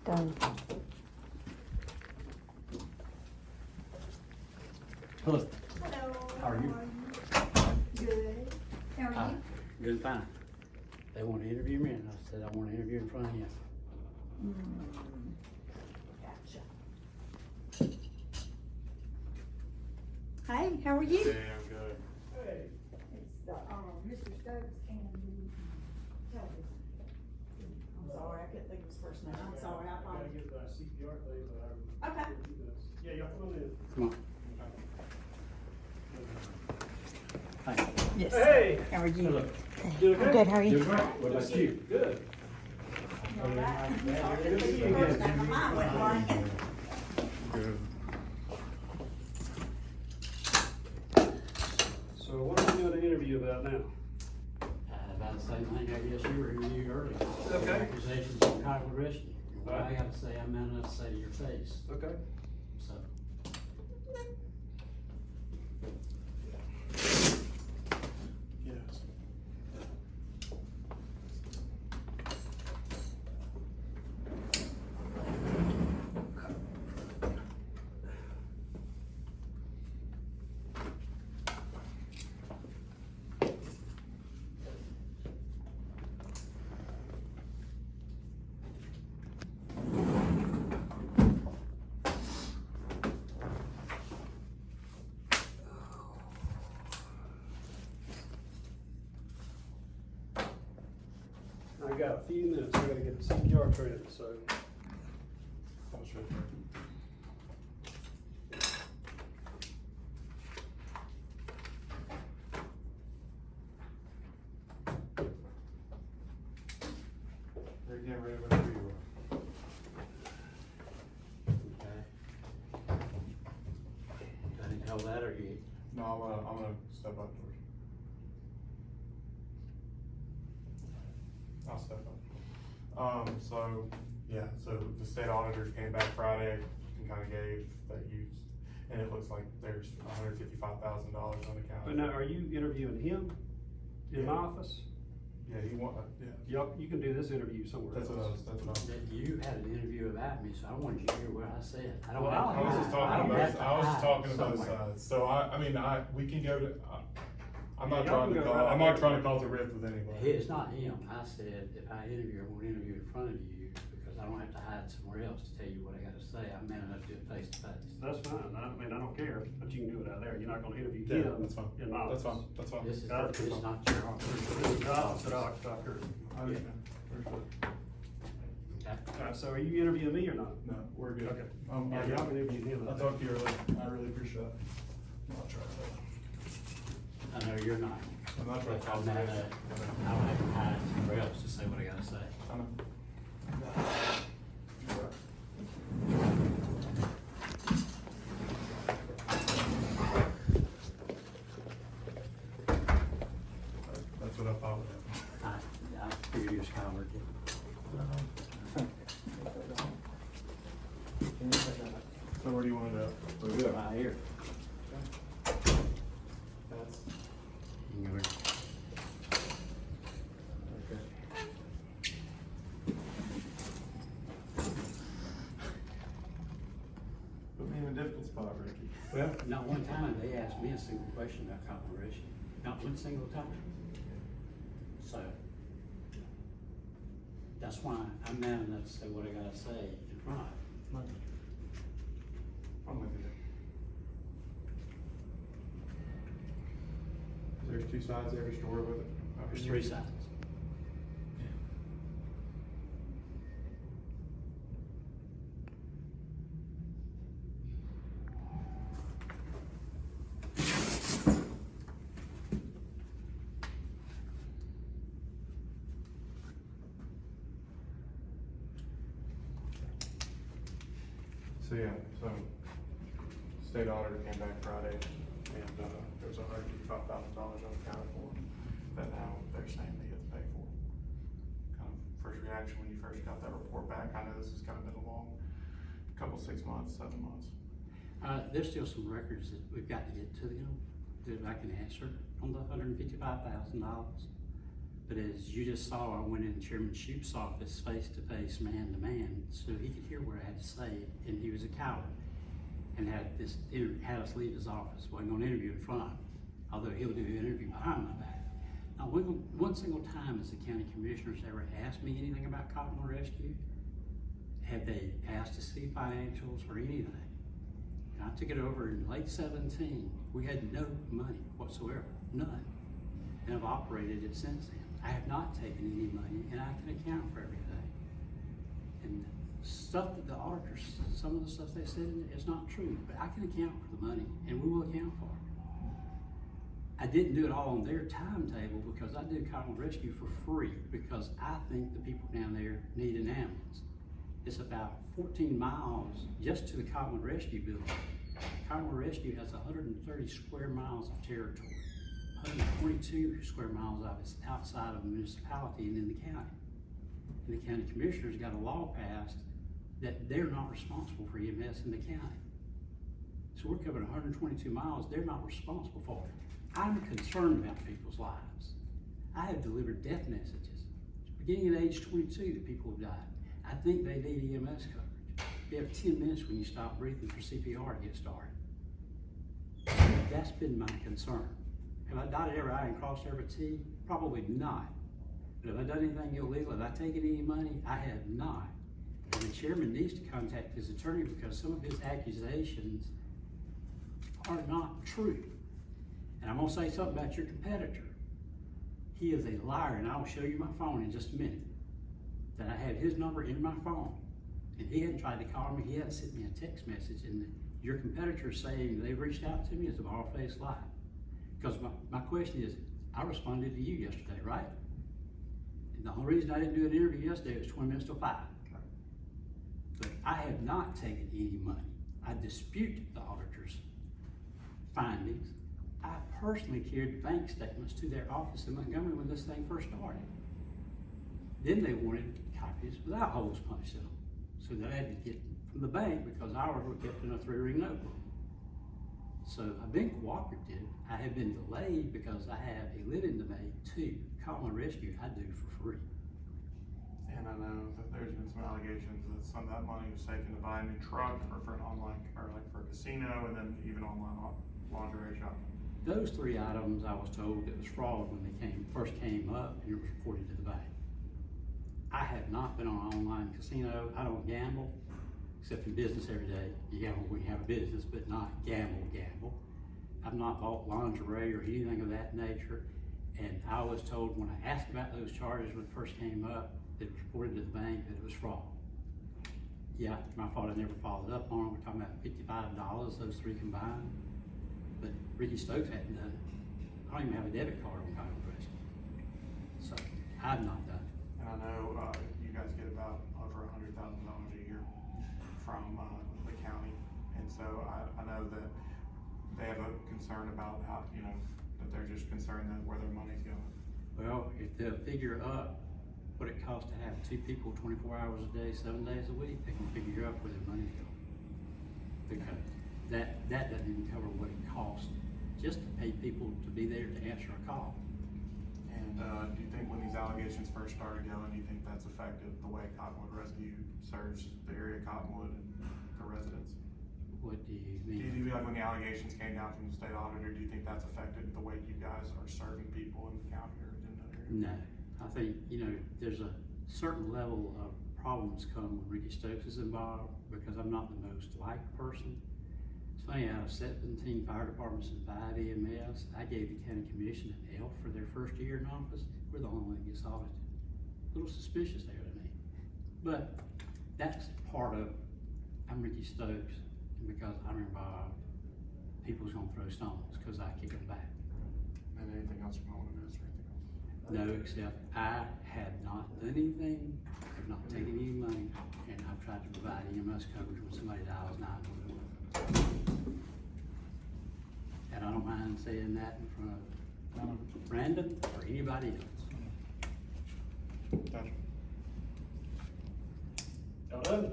Done. Hello. Hello. How are you? Good. How are you? Good and fine. They want to interview me, and I said I want to interview in front of him. Gotcha. Hey, how are you? Yeah, I'm good. It's the, Mr. Stokes and the, I'm sorry, I couldn't think of his first name, I'm sorry, I Gotta apologize. get the CPR thing, but Okay. yeah, y'all come on in. Come on. Hi. Yes. Hey! How are you? Hello. You I'm good, how are you? Doing great. What about you? Good. All right. Sorry, I couldn't think of your first name, my mind went blank. Good. So what are we doing an interview about now? About the same thing I guess you were interviewed earlier. Okay. Accusations of conduct arresting. What I Right. gotta say, I'm man enough to say to your face, Okay. so. Yes. I got a few minutes, I gotta get the CPR training, so. I'll show you. They're getting ready whenever you are. Okay. Do I need to tell that, or you? No, I'm gonna step up first. I'll step up. So, yeah, so the state auditors came back Friday and kinda gave that and it looks like there's $155,000 on the But account. now, are you interviewing him in my office? Yeah, yeah, Y'all, you can do this interview somewhere that's what I else. was. That you had an interview about me, so I wanted you to hear what I said. I don't Well, have to I was just hide. I talking don't have about, to I was just hide talking about both somewhere. sides, so we can go to, I'm Yeah, not y'all trying can to go call, right I'm not there. trying to cause a rift with anybody. It's not him. I said, if I interview, I won't interview in front of you, because I don't have to hide somewhere else to tell you what I gotta say. I'm man enough to do it face to face. That's fine, I mean, I don't care, but you can do it out there, you're not gonna interview Yeah, him that's fine, in my office. that's fine. This is, Got it. this is not your It's office. opposite Oxford. I understand. Okay? Alright, so are you interviewing me or not? No, we're good. Okay. I Yeah, y'all can interview him. I'll talk to you earlier. I really appreciate it. I'm not trying I know you're not. I'm not trying But to I'm cause a man rift. enough, I don't have to hide somewhere else to say what I gotta say. I know. That's what I thought. I figured you was kind of working. So where do you want it at? We're good right here. That's, You can go here. okay. Put me in a difficult spot, Ricky. Well, not one time they asked me a single question about cooperation. Not one single time. So, that's why I'm man enough to say what I gotta say in front of you. I'm with you there. There's two sides to every story with it. There's three sides. So yeah, so state auditor came back Friday and there was $155,000 unaccounted for that now they're saying they have to pay for. Kind of first reaction when you first got that report back, I know this has kind of been a long couple, 6 months, 7 months. There's still some records that we've got to get to them that I can answer on the $155,000. But as you just saw, I went in Chairman Shoupe's office face-to-face, man-to-man, so he could hear what I had to say, and he was a coward. And had us leave his office, wasn't gonna interview in front of him, although he'll do an interview behind my back. Now, one single time has the county commissioners ever asked me anything about Cottonwood Rescue? Have they asked to see financials or anything? And I took it over in late 17. We had no money whatsoever, none. And I've operated it since then. I have not taken any money, and I can account for everything. And stuff that the auditors, some of the stuff they said is not true, but I can account for the money, and we will account for it. I didn't do it all on their timetable because I did Cottonwood Rescue for free because I think the people down there need an ambulance. It's about 14 miles just to the Cottonwood Rescue building. Cottonwood Rescue has 130 square miles of territory. 122 square miles of it's outside of the municipality and in the county. And the county commissioners got a law passed that they're not responsible for EMS in the county. So we're covering 122 miles, they're not responsible for it. I'm concerned about people's lives. I have delivered death messages, beginning at age 22 to people who died. I think they need EMS coverage. You have 10 minutes when you stop breathing for CPR to get started. That's been my concern. Have I dotted every I and crossed every T? Probably not. But have I done anything illegal? Have I taken any money? I have not. And the chairman needs to contact his attorney because some of his accusations are not true. And I'm gonna say something about your competitor. He is a liar, and I'll show you my phone in just a minute. That I had his number in my phone. And he hadn't tried to call me, he hadn't sent me a text message, and your competitor saying they've reached out to me is a bald-faced lie. Because my question is, I responded to you yesterday, right? And the only reason I didn't do an interview yesterday was 20 minutes till 5. But I have not taken any money. I dispute the auditor's findings. I personally carried bank statements to their office in Montgomery when this thing first started. Then they wanted copies without holes punched in them. So they had to get from the bank because ours were kept in a 3-ring notebook. So I've been cooperative. I have been delayed because I have a living to make too. Cottonwood Rescue I do for free. And I know that there's been some allegations that some of that money was taken to buy a new truck or for an online, or like for a casino, and then even online lingerie shop. Those 3 items I was told it was fraud when they first came up and it was reported to the bank. I have not been on an online casino. I don't gamble, except in business every day. You gamble when you have a business, but not gamble. I've not bought lingerie or anything of that nature. And I was told when I asked about those charges when it first came up, that it was reported to the bank that it was fraud. Yeah, my fault I never followed up on it. We're talking about $55, those 3 combined. But Rickey Stokes hadn't done it. I don't even have a debit card on Cottonwood Rescue. So I've not done it. And I know you guys get about over $100,000 a year from the county, and so I know that they have a concern about how, that they're just concerned that where their money's going. Well, if they'll figure up what it costs to have 2 people 24 hours a day, 7 days a week, they can figure out where their money's going. Because that doesn't even cover what it costs just to pay people to be there to answer a call. And do you think when these allegations first started going, do you think that's affected the way Cottonwood Rescue serves the area of Cottonwood and the residents? What do you Do mean? you feel like when the allegations came down from the state auditor, do you think that's affected the way you guys are serving people in the county or in that area? No, I think, there's a certain level of problems come when Rickey Stokes is involved because I'm not the most liked person. It's funny, out of 17 fire departments and 5 EMS, I gave the county commission an F for their first year in office. We're the only one that gets audited. A little suspicious there to me. But that's part of, I'm Rickey Stokes, and because I'm involved, people's gonna throw stones because I kick them back. And anything else you want to miss or anything else? No, except I have not done anything, have not taken any money, and I've tried to provide EMS coverage when somebody dials 911. And I don't mind saying that in front of Brandon or anybody else. Gotcha. Y'all done?